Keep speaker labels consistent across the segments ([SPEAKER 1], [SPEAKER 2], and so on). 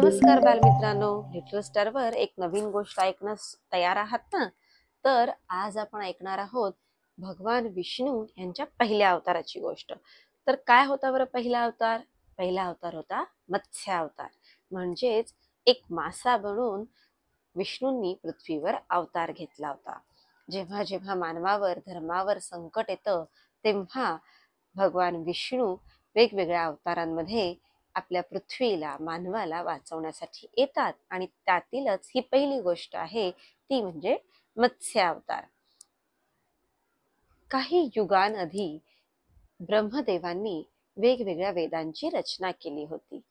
[SPEAKER 1] नमस्कार बालमित्रांनो, लिटल स्टारवर एक नवीन गोष्ट ऐकण्यास तयार आहात ना? तर आज आपण ऐकणार आहोत भगवान विष्णू यांच्या पहिल्या अवताराची गोष्ट. तर काय होता बरं पहिला अवतार? पहिला अवतार होता मत्स्य अवतार. म्हणजेच एक मासा बनून विष्णूंनी पृथ्वीवर अवतार घेतला होता. जेव्हा जेव्हा मानवावर धर्मावर संकट येतं तेव्हा भगवान विष्णू वेगवेगळ्या अवतारांमध्ये आपल्या पृथ्वीला मानवाला वाचवण्यासाठी येतात आणि त्यातीलच ही पहिली गोष्ट आहे ती म्हणजे मत्स्य अवतार. काही युगांआधी ब्रह्मदेवांनी वेगवेगळ्या वेदांची रचना केली होती.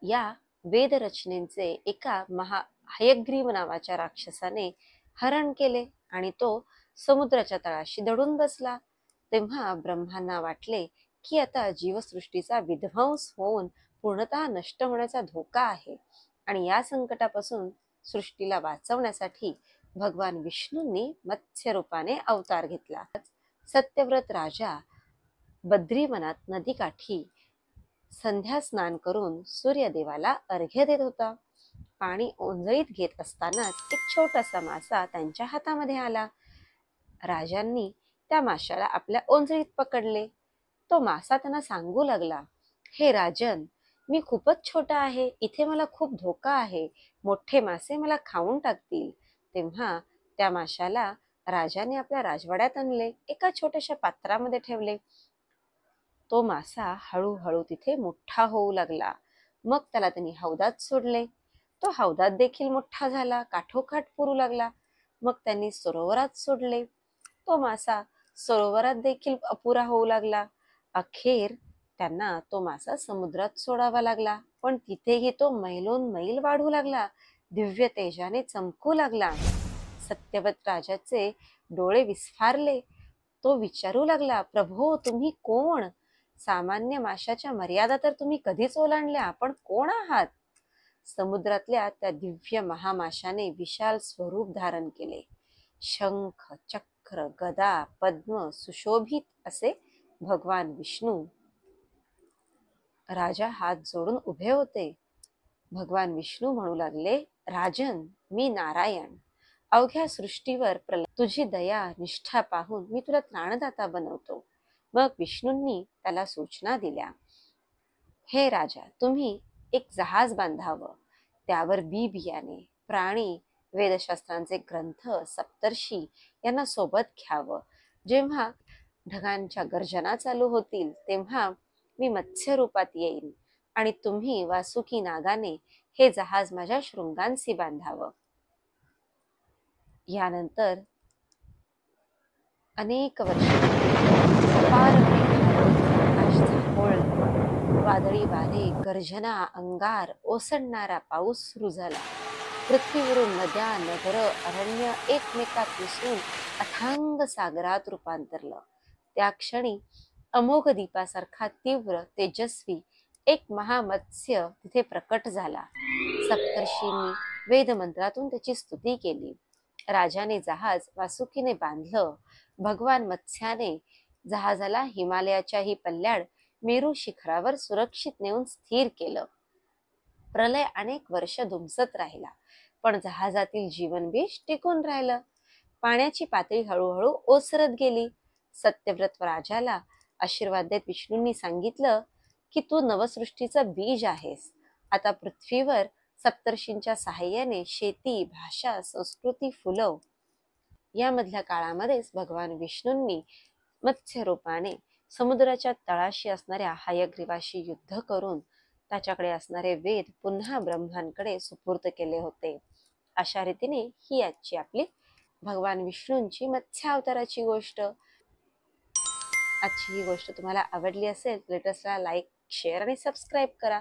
[SPEAKER 1] या वेद रचनेचे एका हयग्रीव नावाच्या राक्षसाने हरण केले आणि तो समुद्राच्या तळाशी दडून बसला. तेव्हा ब्रह्मांना वाटले की आता जीवसृष्टीचा विध्वंस होऊन पूर्णतः नष्ट होण्याचा धोका आहे आणि या संकटापासून सृष्टीला वाचवण्यासाठी भगवान विष्णूंनी मत्स्य रूपाने अवतार घेतला. सत्यव्रत राजा बद्रीवनात नदीकाठी संध्या स्नान करून सूर्यदेवाला अर्घ्य देत होता. पाणी ओंजळीत घेत असतानाच एक छोटासा मासा त्यांच्या हातामध्ये आला. राजांनी त्या माशाला आपल्या ओंजळीत पकडले. तो मासा त्यांना सांगू लागला, हे राजन, मी खूपच छोटा आहे, इथे मला खूप धोका आहे, मोठे मासे मला खाऊन टाकतील. तेव्हा त्या माशाला राजाने आपल्या राजवाड्यात आणले, एका छोट्याशा पात्रामध्ये ठेवले. तो मासा हळूहळू तिथे मोठा होऊ लागला. मग त्याला त्यांनी हौदात सोडले. तो हौदात देखील मोठा झाला, काठोकाठ पुरू लागला. मग त्यांनी सरोवरात सोडले. तो मासा सरोवरात देखील अपुरा होऊ लागला. अखेर त्यांना तो मासा समुद्रात सोडावा लागला. पण तिथेही तो मैलोन मैल वाढू लागला, दिव्य तेजाने चमकू लागला. सत्यवत राजाचे डोळे विस्फारले. तो विचारू लागला, प्रभो, तुम्ही कोण? सामान्य माशाच्या मर्यादा तर तुम्ही कधीच ओलांडल्या, आपण कोण आहात? समुद्रातल्या त्या दिव्य महामाशाने विशाल स्वरूप धारण केले. शंख, चक्र, गदा, पद्म सुशोभित असे भगवान विष्णू राजा हात जोडून उभे होते. भगवान विष्णू म्हणू लागले, राजन, मी नारायण, अवघ्या सृष्टीवर तुझी दया निष्ठा पाहून मी तुला त्राणदाता बनवतो. मग विष्णूंनी त्याला सूचना दिल्या, हे राजा, तुम्ही एक जहाज बांधावं, त्यावर बी बियाणे, प्राणी, वेदशास्त्रांचे ग्रंथ, सप्तर्षी यांना सोबत घ्यावं. जेव्हा ढगांच्या गर्जना चालू होतील तेव्हा मी मत्स्य रूपात येईन आणि तुम्ही वासुकी नागाने हे जहाज माझ्या शृंगांशी बांधावं. यानंतर अनेक वर्ष वादळी वारे, गर्जना, अंगार, ओसंडणारा पाऊस सुरू झाला. पृथ्वीवरून नद्या, नगर, अरण्य एकमेकात मिसळून अथांग सागरात रूपांतरलं. त्या क्षणी अमोघ दीपासारखा तीव्र तेजस्वी एक महामत्स्य तिथे प्रकट झाला. सप्तर्षींनी वेदमंत्रातून त्याची स्तुती केली. राजाने जहाज वासुकीने बांधलं. भगवान मत्स्याने जहाजाला हिमालयाच्याही पल्ल्याड मेरू शिखरावर सुरक्षित नेऊन स्थिर केलं. प्रलय अनेक वर्ष धुमसत राहिला, पण जहाजातील जीवनबीज टिकून राहिलं. पाण्याची पातळी हळूहळू ओसरत गेली. सत्यव्रत राजाला आशीर्वाद देत विष्णूंनी सांगितलं की तू नवसृष्टीचं बीज आहेस. आता पृथ्वीवर सप्तर्षींच्या सहाय्याने शेती, भाषा, संस्कृती फुलव. यामधल्या काळामध्येच भगवान विष्णूंनी मत्स्य रूपाने समुद्राच्या तळाशी असणाऱ्या हयग्रीवाशी युद्ध करून त्याच्याकडे असणारे वेद पुन्हा ब्रह्मांकडे सुपूर्द केले होते. अशा रीतीने ही आजची आपली भगवान विष्णूंची मत्स्य अवताराची गोष्ट. आजची ही गोष्ट तुम्हाला आवडली असेल तर लेटेस्टला लाईक, शेअर आणि सबस्क्राईब करा.